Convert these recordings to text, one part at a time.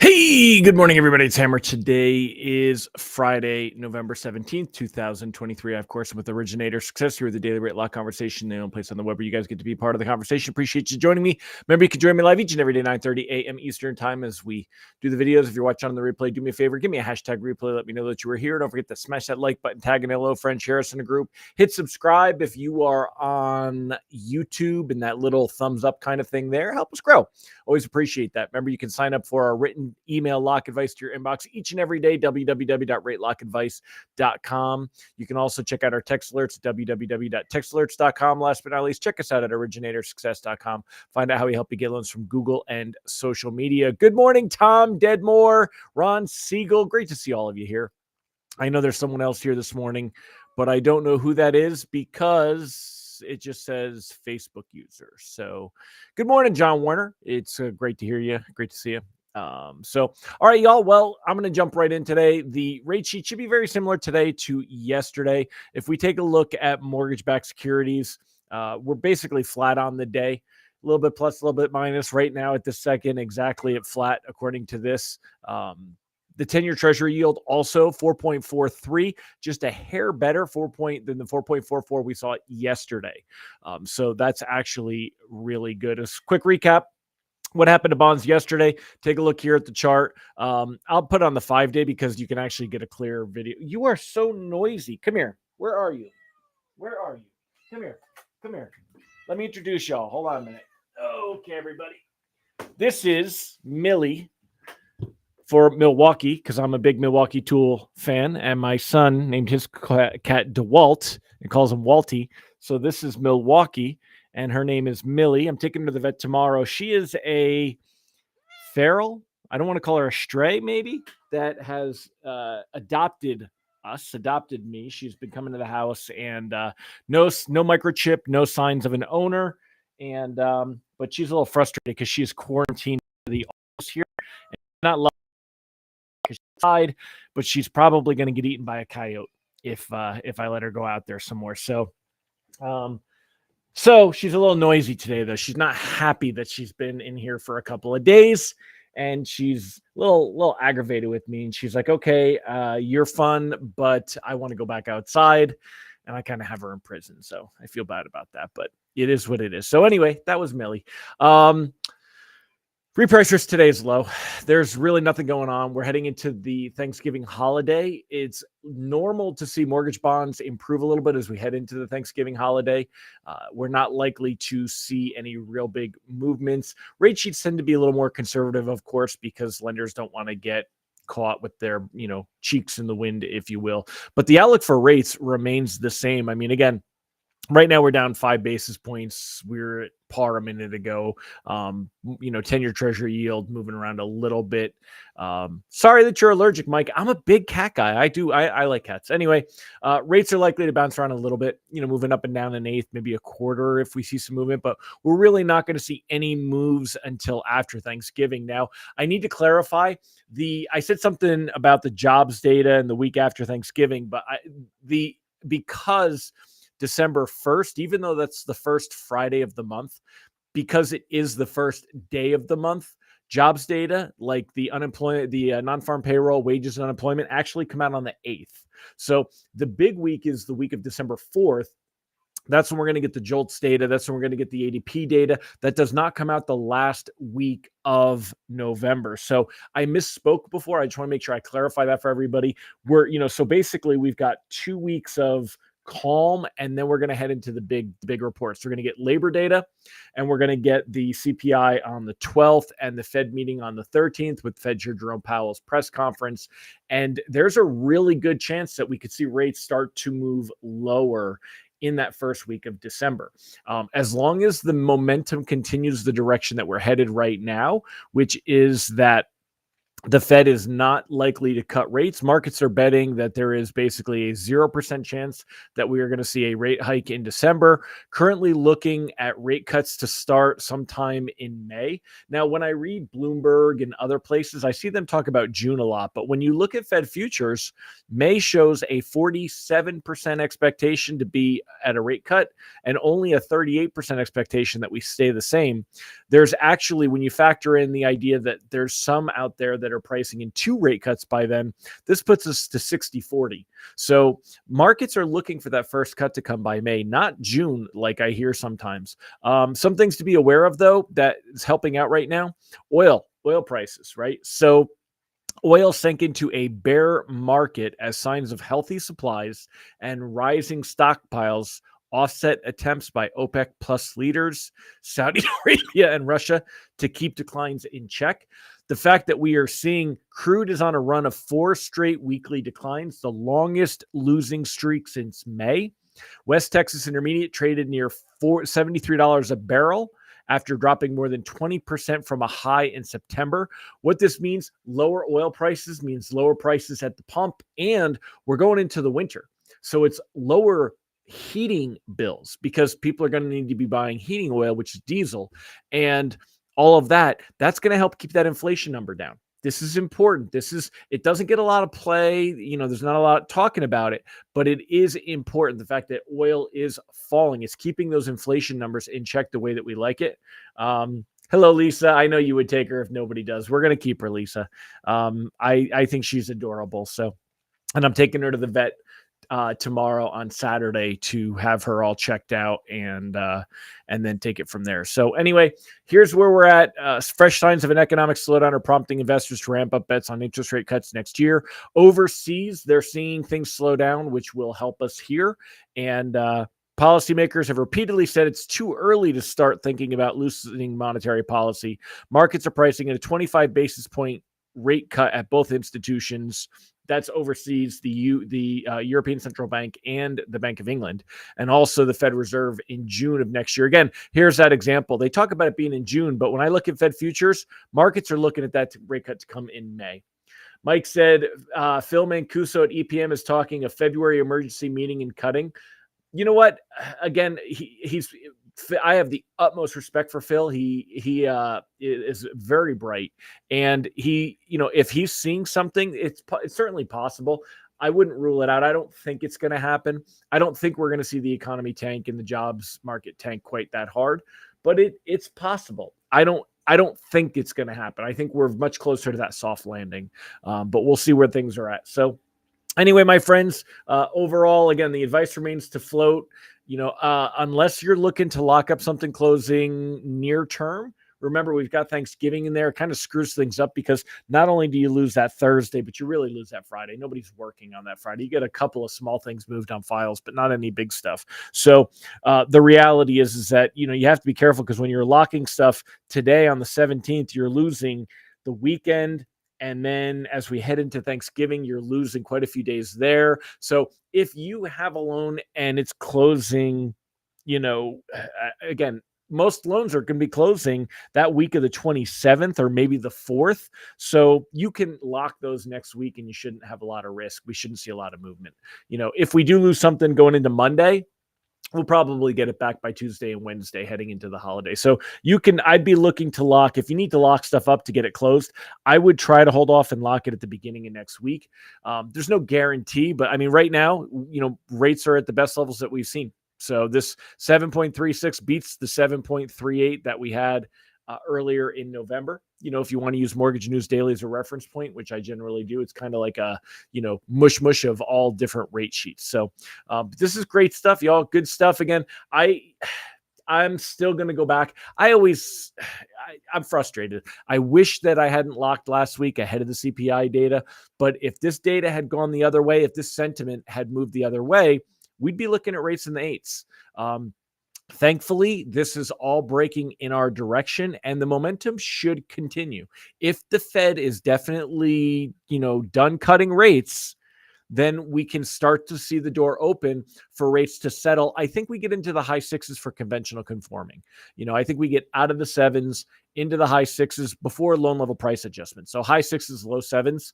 Hey, good morning, everybody. It's Hammer. Today is Friday, November 17th, 2023. I, of course, am with Originator Success here with the Daily Rate Lock Conversation, the only place on the web where you guys get to be part of the conversation. Appreciate you joining me. Remember, you can join me live each and every day, 9:30 a.m. Eastern Time as we do the videos. If you're watching on the replay, do me a favor, give me a hashtag replay. Let me know that you were here. Don't forget to smash that like button, tag an hello friend, share us in a group. Hit subscribe if you are on YouTube and that little thumbs up kind of thing there. Help us grow. Always appreciate that. Remember, you can sign up for our written email lock advice to your inbox each and every day, www.ratelockadvice.com. You can also check out our text alerts at www.textalerts.com. Last but not least, check us out at originatorssuccess.com. Find out how we help you get loans from Google and social media. Good morning, Tom Dedmore, Ron Siegel. Great to see all of you here. I know there's someone else here this morning, but I don't know who that is because it just says Facebook user. So good morning, John Warner. It's great to hear you. Great to see you. All right, y'all. Well, I'm going to jump right in today. The rate sheet should be very similar today to yesterday. If we take a look at mortgage-backed securities, we're basically flat on the day. A little bit plus, a little bit minus right now at this second, exactly at flat according to this. The 10-year Treasury yield also 4.43, just a hair better than the 4.44 we saw yesterday. So that's actually really good. A quick recap. What happened to bonds yesterday? Take a look here at the chart. I'll put on the 5-day because you can actually get a clear video. You are so noisy. Come here. Where are you? Where are you? Come here. Come here. Let me introduce y'all. Hold on a minute. Okay, everybody. This is Millie for Milwaukee, because I'm a big Milwaukee Tool fan, and my son named his cat DeWalt and calls him Walty. So this is Milwaukee, and her name is Millie. I'm taking her to the vet tomorrow. She is a feral. I don't want to call her a stray, maybe, that has adopted me. She's been coming to the house, and no microchip, no signs of an owner, and but she's a little frustrated because she's quarantined to the office here, and not side, but she's probably going to get eaten by a coyote if I let her go out there some more. So she's a little noisy today, though. She's not happy that she's been in here for a couple of days, and she's a little aggravated with me. And she's like, "Okay, you're fun, but I want to go back outside." And I kind of have her in prison, so I feel bad about that, but it is what it is. So anyway, that was Millie. Reprice risk today is low. There's really nothing going on. We're heading into the Thanksgiving holiday. It's normal to see mortgage bonds improve a little bit as we head into the Thanksgiving holiday. We're not likely to see any real big movements. Rate sheets tend to be a little more conservative, of course, because lenders don't want to get caught with their, cheeks in the wind, if you will. But the outlook for rates remains the same. I mean, again, right now we're down 5 basis points. We're at par a minute ago. 10-year Treasury yield moving around a little bit. Sorry that you're allergic, Mike. I'm a big cat guy. I like cats. Anyway, rates are likely to bounce around a little bit, moving up and down an eighth, maybe a quarter if we see some movement, but we're really not going to see any moves until after Thanksgiving. Now, I need to clarify I said something about the jobs data and the week after Thanksgiving, but because December 1st, even though that's the first Friday of the month, because it is the first day of the month, jobs data like the unemployment, the non-farm payroll, wages, and unemployment actually come out on the 8th. So the big week is the week of December 4th. That's when we're going to get the JOLTS data. That's when we're going to get the ADP data. That does not come out the last week of November. So I misspoke before. I just want to make sure I clarify that for everybody. So basically we've got 2 weeks of calm, and then we're going to head into the big reports. We're going to get labor data, and we're going to get the CPI on the 12th and the Fed meeting on the 13th with Fed Chair Jerome Powell's press conference. And there's a really good chance that we could see rates start to move lower in that first week of December. As long as the momentum continues the direction that we're headed right now, which is that the Fed is not likely to cut rates. Markets are betting that there is basically a 0% chance that we are going to see a rate hike in December. Currently looking at rate cuts to start sometime in May. Now, when I read Bloomberg and other places, I see them talk about June a lot. But when you look at Fed futures, May shows a 47% expectation to be at a rate cut and only a 38% expectation that we stay the same. There's actually, when you factor in the idea that there's some out there that that are pricing in 2 rate cuts by then. This puts us to 60-40. So markets are looking for that first cut to come by May, not June, like I hear sometimes. Some things to be aware of, though, that is helping out right now. Oil prices, right? So oil sank into a bear market as signs of healthy supplies and rising stockpiles offset attempts by OPEC plus leaders, Saudi Arabia and Russia, to keep declines in check. The fact that we are seeing crude is on a run of 4 straight weekly declines, the longest losing streak since May. West Texas Intermediate traded near $73 a barrel after dropping more than 20% from a high in September. What this means, lower oil prices means lower prices at the pump, and we're going into the winter. So it's lower heating bills because people are going to need to be buying heating oil, which is diesel, and all of that's going to help keep that inflation number down. This is important. It doesn't get a lot of play. There's not a lot talking about it, but it is important. The fact that oil is falling is keeping those inflation numbers in check the way that we like it. Hello, Lisa. I know you would take her if nobody does. We're going to keep her, Lisa. I think she's adorable. So, and I'm taking her to the vet tomorrow on Saturday to have her all checked out and then take it from there. So anyway, here's where we're at. Fresh signs of an economic slowdown are prompting investors to ramp up bets on interest rate cuts next year. Overseas, they're seeing things slow down, which will help us here. And policymakers have repeatedly said it's too early to start thinking about loosening monetary policy. Markets are pricing at a 25 basis point rate cut at both institutions. That's overseas, the European Central Bank and the Bank of England, and also the Fed Reserve in June of next year. Again, here's that example. They talk about it being in June, but when I look at Fed futures, markets are looking at that rate cut to come in May. Mike said Phil Mancuso at EPM is talking a February emergency meeting and cutting. You know what? Again, I have the utmost respect for Phil. He is very bright, and if he's seeing something, it's certainly possible. I wouldn't rule it out. I don't think it's going to happen. I don't think we're going to see the economy tank and the jobs market tank quite that hard, but it's possible. I don't think it's going to happen. I think we're much closer to that soft landing, but we'll see where things are at. So anyway, my friends, overall, again, the advice remains to float. Unless you're looking to lock up something closing near term. Remember, we've got Thanksgiving in there. It kind of screws things up because not only do you lose that Thursday, but you really lose that Friday. Nobody's working on that Friday. You get a couple of small things moved on files, but not any big stuff. So the reality is that, you have to be careful because when you're locking stuff today on the 17th, you're losing the weekend. And then as we head into Thanksgiving, you're losing quite a few days there. So if you have a loan and it's closing, again, most loans are going to be closing that week of the 27th or maybe the 4th. So you can lock those next week and you shouldn't have a lot of risk. We shouldn't see a lot of movement. If we do lose something going into Monday, we'll probably get it back by Tuesday and Wednesday heading into the holiday. So I'd be looking to lock, if you need to lock stuff up to get it closed, I would try to hold off and lock it at the beginning of next week. There's no guarantee, but I mean, right now, rates are at the best levels that we've seen. So this 7.36 beats the 7.38 that we had earlier in November. If you want to use Mortgage News Daily as a reference point, which I generally do, it's kind of like a, mush of all different rate sheets. So this is great stuff, y'all. Good stuff. Again, I'm still going to go back. I'm frustrated. I wish that I hadn't locked last week ahead of the CPI data, but if this data had gone the other way, if this sentiment had moved the other way, we'd be looking at rates in the 8s. Thankfully, this is all breaking in our direction and the momentum should continue. If the Fed is definitely, done cutting rates, then we can start to see the door open for rates to settle. I think we get into the high 6s for conventional conforming. I think we get out of the 7s into the high 6s before loan level price adjustment. So high 6s, low 7s.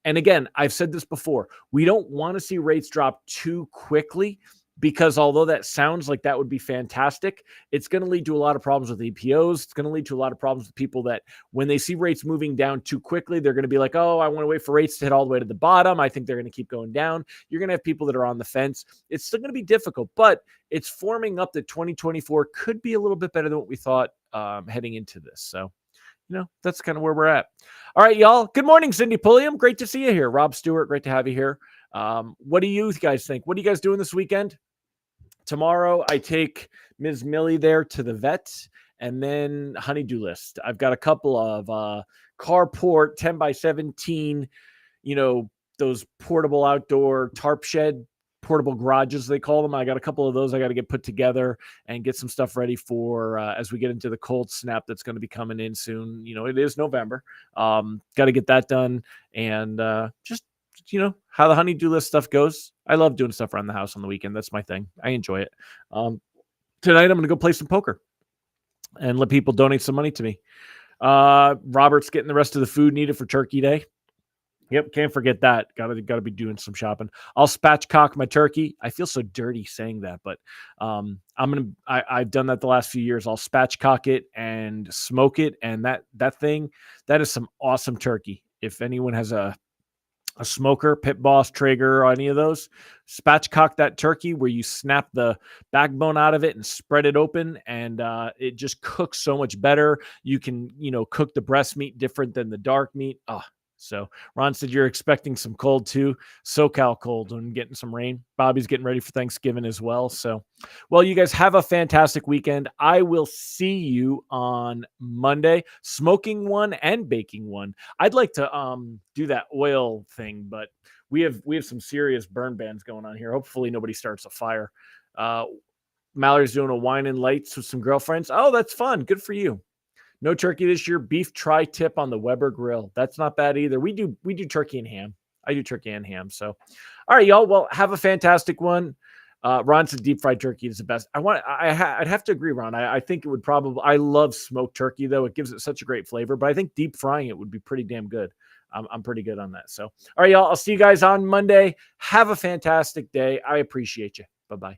And again, I've said this before, we don't want to see rates drop too quickly because although that sounds like that would be fantastic, it's going to lead to a lot of problems with EPOs. It's going to lead to a lot of problems with people that when they see rates moving down too quickly, they're going to be like, oh, I want to wait for rates to hit all the way to the bottom. I think they're going to keep going down. You're going to have people that are on the fence. It's still going to be difficult, but it's forming up that 2024 could be a little bit better than what we thought heading into this. So that's kind of where we're at. All right, y'all. Good morning, Cindy Pulliam. Great to see you here. Rob Stewart, great to have you here. What do you guys think? What are you guys doing this weekend? Tomorrow, I take Ms. Millie there to the vet, and then honey-do list. I've got a couple of carport 10x17, those portable outdoor tarp shed, portable garages, they call them. I got a couple of those I got to get put together and get some stuff ready for as we get into the cold snap that's going to be coming in soon. It is November. Got to get that done. And just, how the honey-do list stuff goes. I love doing stuff around the house on the weekend. That's my thing. I enjoy it. Tonight, I'm going to go play some poker and let people donate some money to me. Robert's getting the rest of the food needed for Turkey Day. Yep, can't forget that. Got to be doing some shopping. I'll spatchcock my turkey. I feel so dirty saying that, but I've done that the last few years. I'll spatchcock it and smoke it, and that is some awesome turkey. If anyone has a smoker, Pit Boss, Traeger, or any of those, spatchcock that turkey where you snap the backbone out of it and spread it open, and it just cooks so much better. You can cook the breast meat different than the dark meat. So Ron said you're expecting some cold too. SoCal cold and getting some rain. Bobby's getting ready for Thanksgiving as well. So, well, you guys have a fantastic weekend. I will see you on Monday, smoking one and baking one. I'd like to do that oil thing, but we have some serious burn bans going on here. Hopefully nobody starts a fire. Mallory's doing a wine and lights with some girlfriends. Oh, that's fun. Good for you. No turkey this year. Beef tri-tip on the Weber grill. That's not bad either. We do turkey and ham. I do turkey and ham. So, all right, y'all. Well, have a fantastic one. Ron said deep fried turkey is the best. I'd have to agree, Ron. I think it would probably. I love smoked turkey though. It gives it such a great flavor. But I think deep frying it would be pretty damn good. I'm pretty good on that. So, all right, y'all. I'll see you guys on Monday. Have a fantastic day. I appreciate you. Bye-bye.